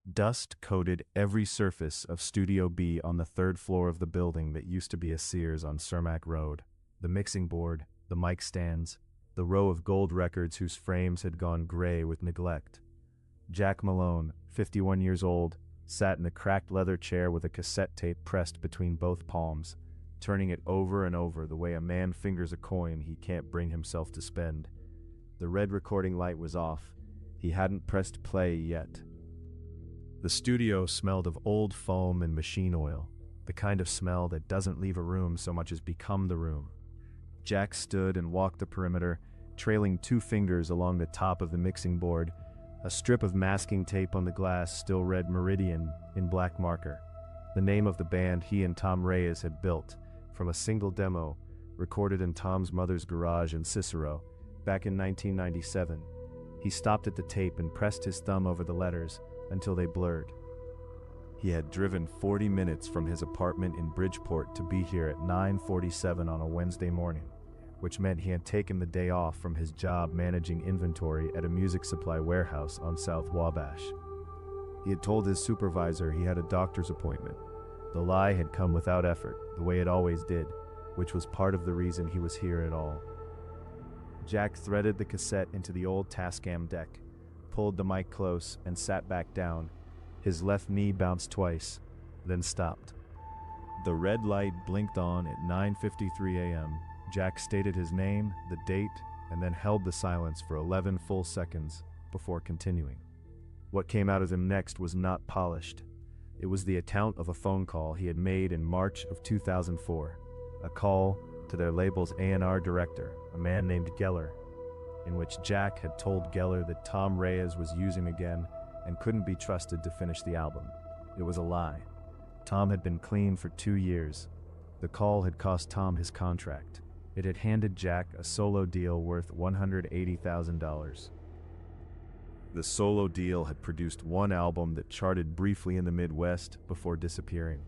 Dust coated every surface of Studio B on the third floor of the building that used to be a Sears on Cermak Road. The mixing board, the mic stands, the row of gold records whose frames had gone gray with neglect. Jack Malone, 51 years old, sat in a cracked leather chair with a cassette tape pressed between both palms, turning it over and over the way a man fingers a coin he can't bring himself to spend. The red recording light was off. He hadn't pressed play yet. The studio smelled of old foam and machine oil, the kind of smell that doesn't leave a room so much as become the room. Jack stood and walked the perimeter, trailing 2 fingers along the top of the mixing board. A strip of masking tape on the glass still read Meridian in black marker, the name of the band he and Tom Reyes had built from a single demo recorded in Tom's mother's garage in Cicero back in 1997. He stopped at the tape and pressed his thumb over the letters until they blurred. He had driven 40 minutes from his apartment in Bridgeport to be here at 9:47 on a Wednesday morning, which meant he had taken the day off from his job managing inventory at a music supply warehouse on South Wabash. He had told his supervisor he had a doctor's appointment. The lie had come without effort, the way it always did, which was part of the reason he was here at all. Jack threaded the cassette into the old Tascam deck, pulled the mic close, and sat back down. His left knee bounced twice, then stopped. The red light blinked on at 9:53 a.m. Jack stated his name, the date, and then held the silence for 11 full seconds before continuing. What came out of him next was not polished. It was the account of a phone call he had made in March of 2004, a call to their label's A&R director, a man named Geller, in which Jack had told Geller that Tom Reyes was using again and couldn't be trusted to finish the album. It was a lie. Tom had been clean for 2 years. The call had cost Tom his contract. It had handed Jack a solo deal worth $180,000. The solo deal had produced one album that charted briefly in the Midwest before disappearing.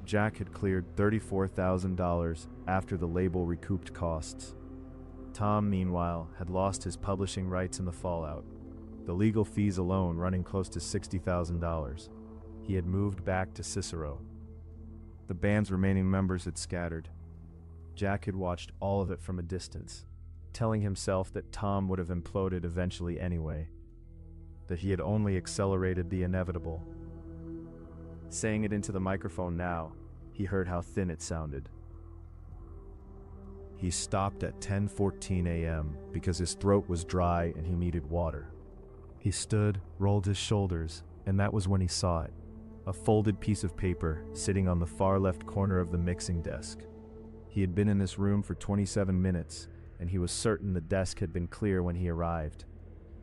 Jack had cleared $34,000 after the label recouped costs. Tom, meanwhile, had lost his publishing rights in the fallout, the legal fees alone running close to $60,000. He had moved back to Cicero. The band's remaining members had scattered. Jack had watched all of it from a distance, telling himself that Tom would have imploded eventually anyway, that he had only accelerated the inevitable. Saying it into the microphone now, he heard how thin it sounded. He stopped at 10:14 a.m. because his throat was dry and he needed water. He stood, rolled his shoulders, and that was when he saw it. A folded piece of paper sitting on the far left corner of the mixing desk. He had been in this room for 27 minutes, and he was certain the desk had been clear when he arrived.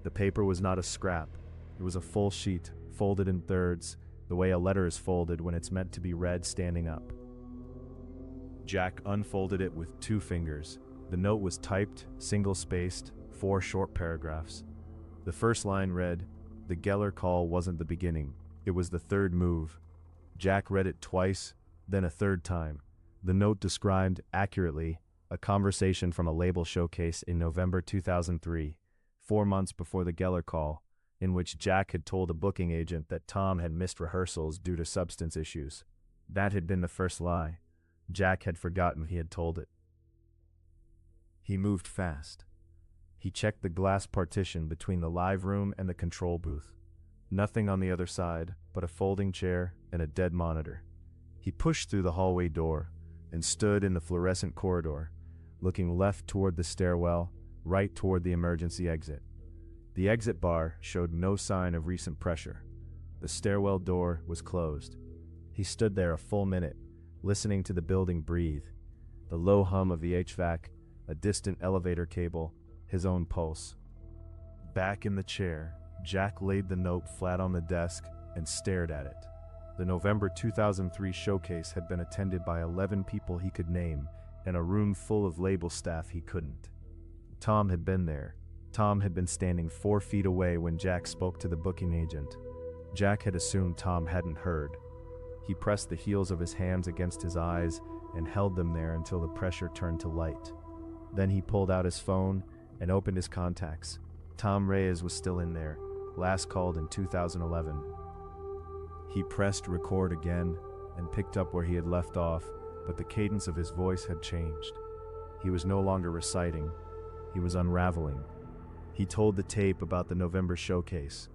The paper was not a scrap. It was a full sheet, folded in thirds, the way a letter is folded when it's meant to be read standing up. Jack unfolded it with 2 fingers. The note was typed, single-spaced, 4 short paragraphs. The first line read, "The Geller call wasn't the beginning. It was the third move." Jack read it twice, then a third time. The note described, accurately, a conversation from a label showcase in November 2003, 4 months before the Geller call, in which Jack had told a booking agent that Tom had missed rehearsals due to substance issues. That had been the first lie. Jack had forgotten he had told it. He moved fast. He checked the glass partition between the live room and the control booth. Nothing on the other side but a folding chair and a dead monitor. He pushed through the hallway door and stood in the fluorescent corridor, looking left toward the stairwell, right toward the emergency exit. The exit bar showed no sign of recent pressure. The stairwell door was closed. He stood there a full minute, listening to the building breathe, the low hum of the HVAC, a distant elevator cable, his own pulse. Back in the chair, Jack laid the note flat on the desk and stared at it. The November 2003 showcase had been attended by 11 people he could name and a room full of label staff he couldn't. Tom had been there. Tom had been standing 4 feet away when Jack spoke to the booking agent. Jack had assumed Tom hadn't heard. He pressed the heels of his hands against his eyes and held them there until the pressure turned to light. Then he pulled out his phone and opened his contacts. Tom Reyes was still in there, last called in 2011. He pressed record again and picked up where he had left off, but the cadence of his voice had changed. He was no longer reciting, he was unraveling. He told the tape about the November showcase.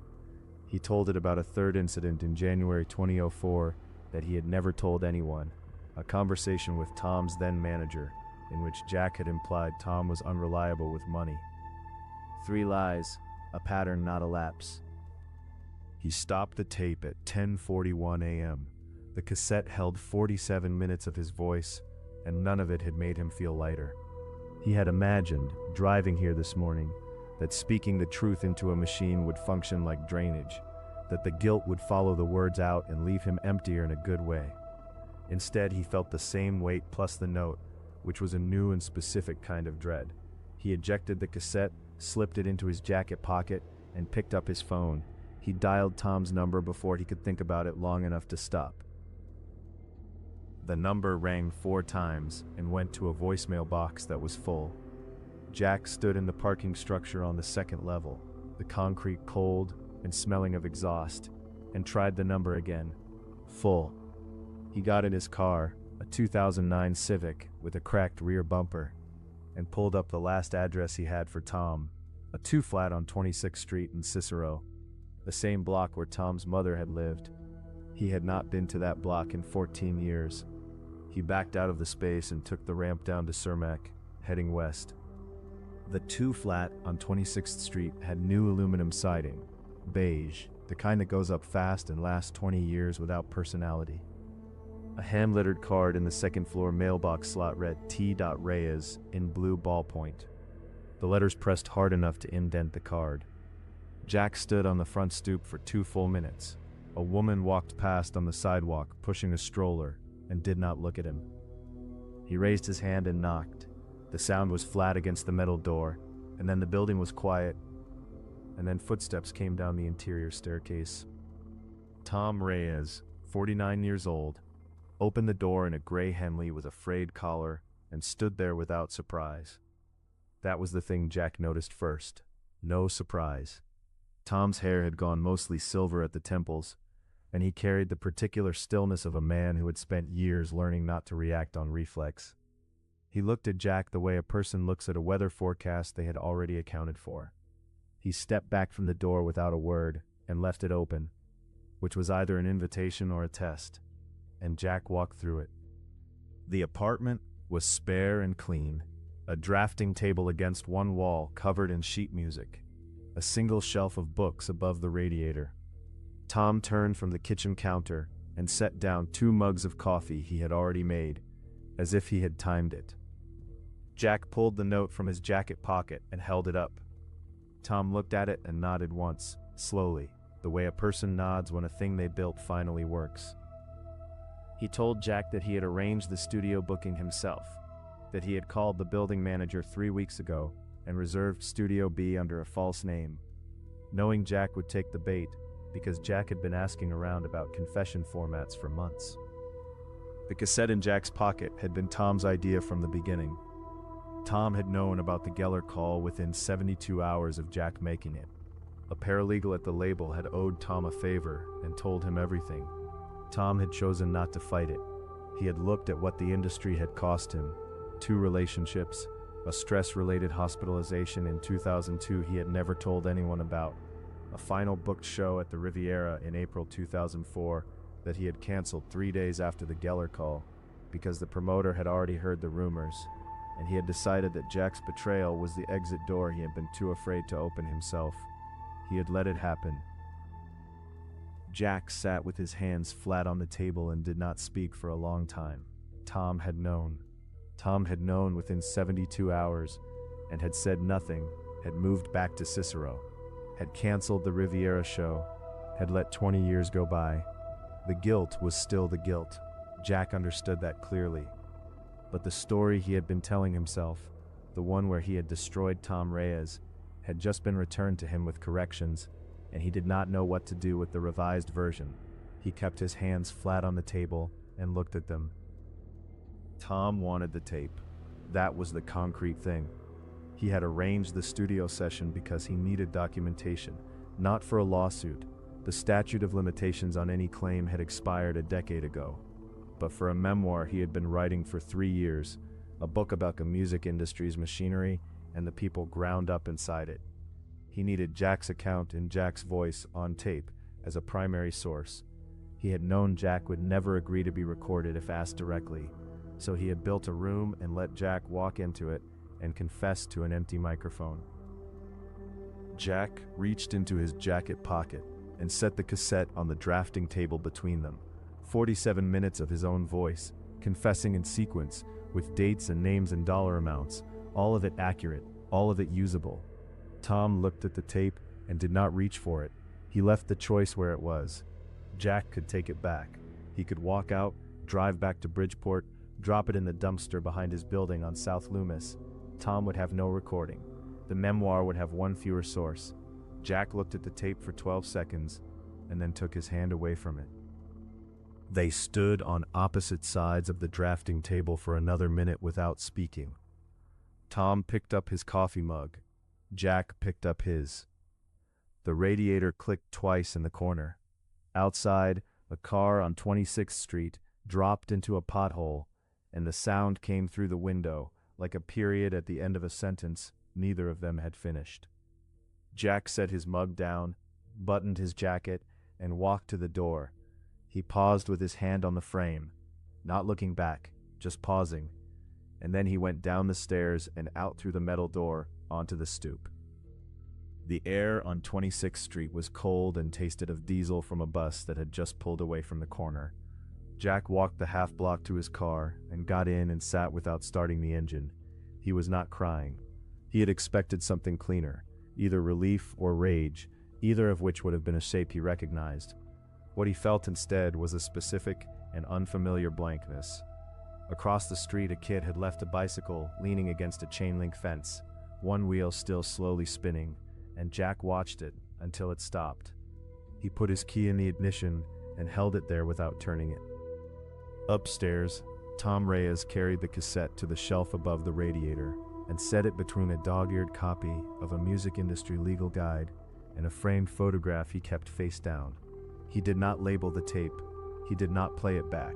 He told it about a third incident in January 2004 that he had never told anyone, a conversation with Tom's then manager, in which Jack had implied Tom was unreliable with money. 3 lies, a pattern, not a lapse. He stopped the tape at 10:41 a.m. The cassette held 47 minutes of his voice, and none of it had made him feel lighter. He had imagined, driving here this morning, that speaking the truth into a machine would function like drainage, that the guilt would follow the words out and leave him emptier in a good way. Instead, he felt the same weight plus the note, which was a new and specific kind of dread. He ejected the cassette, slipped it into his jacket pocket, and picked up his phone. He dialed Tom's number before he could think about it long enough to stop. The number rang 4 times and went to a voicemail box that was full. Jack stood in the parking structure on the 2nd level, the concrete cold and smelling of exhaust, and tried the number again. Full. He got in his car, a 2009 Civic with a cracked rear bumper, and pulled up the last address he had for Tom, a 2-flat on 26th Street in Cicero, the same block where Tom's mother had lived. He had not been to that block in 14 years. He backed out of the space and took the ramp down to Cermak, heading west. The 2-flat on 26th Street had new aluminum siding, beige, the kind that goes up fast and lasts 20 years without personality. A hand-lettered card in the 2nd floor mailbox slot read T. Reyes in blue ballpoint. The letters pressed hard enough to indent the card. Jack stood on the front stoop for 2 full minutes. A woman walked past on the sidewalk, pushing a stroller, and did not look at him. He raised his hand and knocked. The sound was flat against the metal door, and then the building was quiet, and then footsteps came down the interior staircase. Tom Reyes, 49 years old, opened the door in a gray Henley with a frayed collar and stood there without surprise. That was the thing Jack noticed first. No surprise. Tom's hair had gone mostly silver at the temples, and he carried the particular stillness of a man who had spent years learning not to react on reflex. He looked at Jack the way a person looks at a weather forecast they had already accounted for. He stepped back from the door without a word and left it open, which was either an invitation or a test, and Jack walked through it. The apartment was spare and clean, a drafting table against one wall covered in sheet music, a single shelf of books above the radiator. Tom turned from the kitchen counter and set down 2 mugs of coffee he had already made, as if he had timed it. Jack pulled the note from his jacket pocket and held it up. Tom looked at it and nodded once, slowly, the way a person nods when a thing they built finally works. He told Jack that he had arranged the studio booking himself, that he had called the building manager 3 weeks ago and reserved Studio B under a false name, knowing Jack would take the bait because Jack had been asking around about confession formats for months. The cassette in Jack's pocket had been Tom's idea from the beginning. Tom had known about the Geller call within 72 hours of Jack making it. A paralegal at the label had owed Tom a favor and told him everything. Tom had chosen not to fight it. He had looked at what the industry had cost him: 2 relationships, a stress-related hospitalization in 2002 he had never told anyone about, a final booked show at the Riviera in April 2004 that he had canceled 3 days after the Geller call because the promoter had already heard the rumors, and he had decided that Jack's betrayal was the exit door he had been too afraid to open himself. He had let it happen. Jack sat with his hands flat on the table and did not speak for a long time. Tom had known. Tom had known within 72 hours and had said nothing, had moved back to Cicero, had canceled the Riviera show, had let 20 years go by. The guilt was still the guilt. Jack understood that clearly. But the story he had been telling himself, the one where he had destroyed Tom Reyes, had just been returned to him with corrections, and he did not know what to do with the revised version. He kept his hands flat on the table and looked at them. Tom wanted the tape. That was the concrete thing. He had arranged the studio session because he needed documentation, not for a lawsuit, The statute of limitations on any claim had expired a decade ago. But for a memoir he had been writing for 3 years, a book about the music industry's machinery and the people ground up inside it, he needed Jack's account in Jack's voice on tape as a primary source. He had known Jack would never agree to be recorded if asked directly, so he had built a room and let Jack walk into it and confess to an empty microphone. Jack reached into his jacket pocket and set the cassette on the drafting table between them. 47 minutes of his own voice, confessing in sequence, with dates and names and dollar amounts, all of it accurate, all of it usable. Tom looked at the tape and did not reach for it. He left the choice where it was. Jack could take it back. He could walk out, drive back to Bridgeport, drop it in the dumpster behind his building on South Loomis. Tom would have no recording. The memoir would have one fewer source. Jack looked at the tape for 12 seconds and then took his hand away from it. They stood on opposite sides of the drafting table for another minute without speaking. Tom picked up his coffee mug. Jack picked up his. The radiator clicked twice in the corner. Outside, a car on 26th Street dropped into a pothole, and the sound came through the window, like a period at the end of a sentence neither of them had finished. Jack set his mug down, buttoned his jacket, and walked to the door. He paused with his hand on the frame, not looking back, just pausing, and then he went down the stairs and out through the metal door onto the stoop. The air on 26th Street was cold and tasted of diesel from a bus that had just pulled away from the corner. Jack walked the half block to his car and got in and sat without starting the engine. He was not crying. He had expected something cleaner, either relief or rage, either of which would have been a shape he recognized. What he felt instead was a specific and unfamiliar blankness. Across the street, a kid had left a bicycle leaning against a chain-link fence, one wheel still slowly spinning, and Jack watched it until it stopped. He put his key in the ignition and held it there without turning it. Upstairs, Tom Reyes carried the cassette to the shelf above the radiator and set it between a dog-eared copy of a music industry legal guide and a framed photograph he kept face down. He did not label the tape. He did not play it back.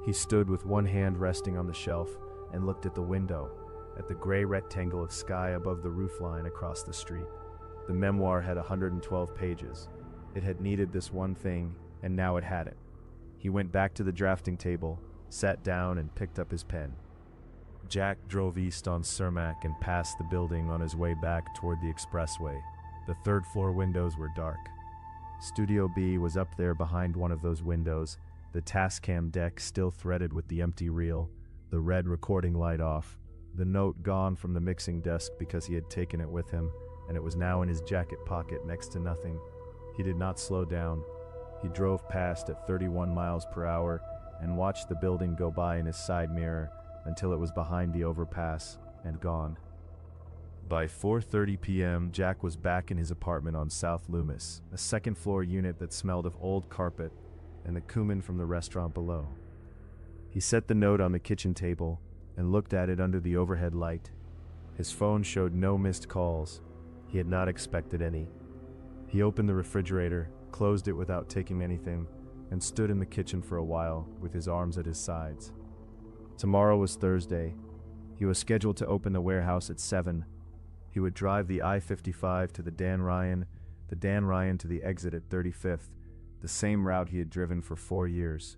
He stood with one hand resting on the shelf and looked at the window, at the gray rectangle of sky above the roofline across the street. The memoir had 112 pages. It had needed this one thing, and now it had it. He went back to the drafting table, sat down, and picked up his pen. Jack drove east on Cermak and passed the building on his way back toward the expressway. The third-floor windows were dark. Studio B was up there behind one of those windows, the Tascam deck still threaded with the empty reel, the red recording light off, the note gone from the mixing desk because he had taken it with him, and it was now in his jacket pocket next to nothing. He did not slow down. He drove past at 31 miles per hour and watched the building go by in his side mirror until it was behind the overpass and gone. By 4:30 p.m., Jack was back in his apartment on South Loomis, a second-floor unit that smelled of old carpet and the cumin from the restaurant below. He set the note on the kitchen table and looked at it under the overhead light. His phone showed no missed calls. He had not expected any. He opened the refrigerator, closed it without taking anything, and stood in the kitchen for a while with his arms at his sides. Tomorrow was Thursday. He was scheduled to open the warehouse at 7. He would drive the I-55 to the Dan Ryan to the exit at 35th, the same route he had driven for 4 years.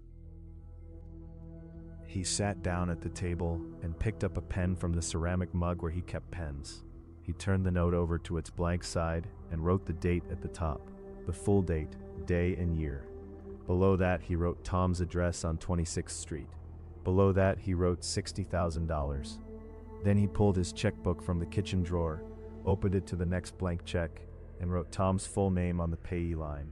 He sat down at the table and picked up a pen from the ceramic mug where he kept pens. He turned the note over to its blank side and wrote the date at the top, the full date, day and year. Below that, he wrote Tom's address on 26th Street. Below that, he wrote $60,000. Then he pulled his checkbook from the kitchen drawer, opened it to the next blank check, and wrote Tom's full name on the payee line.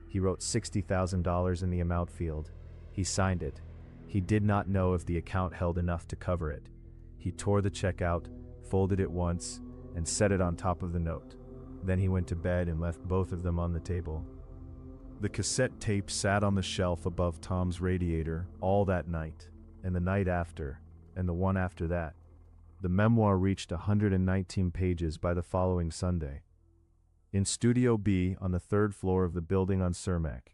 He wrote $60,000 in the amount field. He signed it. He did not know if the account held enough to cover it. He tore the check out, folded it once, and set it on top of the note. Then he went to bed and left both of them on the table. The cassette tape sat on the shelf above Tom's radiator all that night, and the night after, and the one after that. The memoir reached 119 pages by the following Sunday. In Studio B on the third floor of the building on Cermak,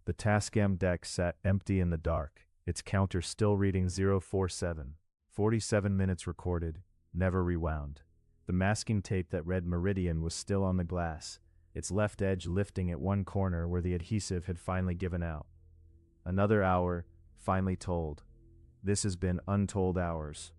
the Tascam deck sat empty in the dark, its counter still reading 047. 47 minutes recorded, never rewound. The masking tape that read Meridian was still on the glass, its left edge lifting at one corner where the adhesive had finally given out. Another hour, finally told. This has been Untold Hours.